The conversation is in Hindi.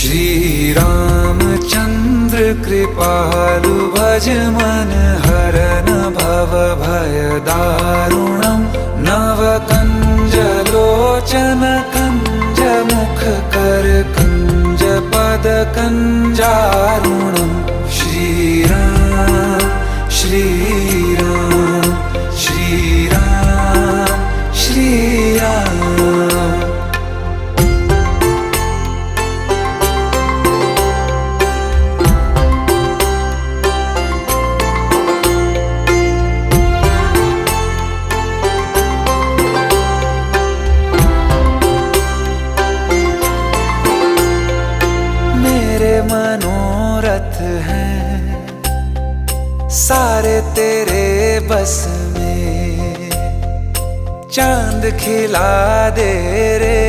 श्री रामचंद्र कृपालु भज मन हरन भव भय दारुणम नव कंज लोचन कंज मुख कर कंज पद कंजारुणम श्री राम श्री राम श्री राम श्री राम। मेरे मनोरथ हैं सारे तेरे बस में, चांद खिला दे रे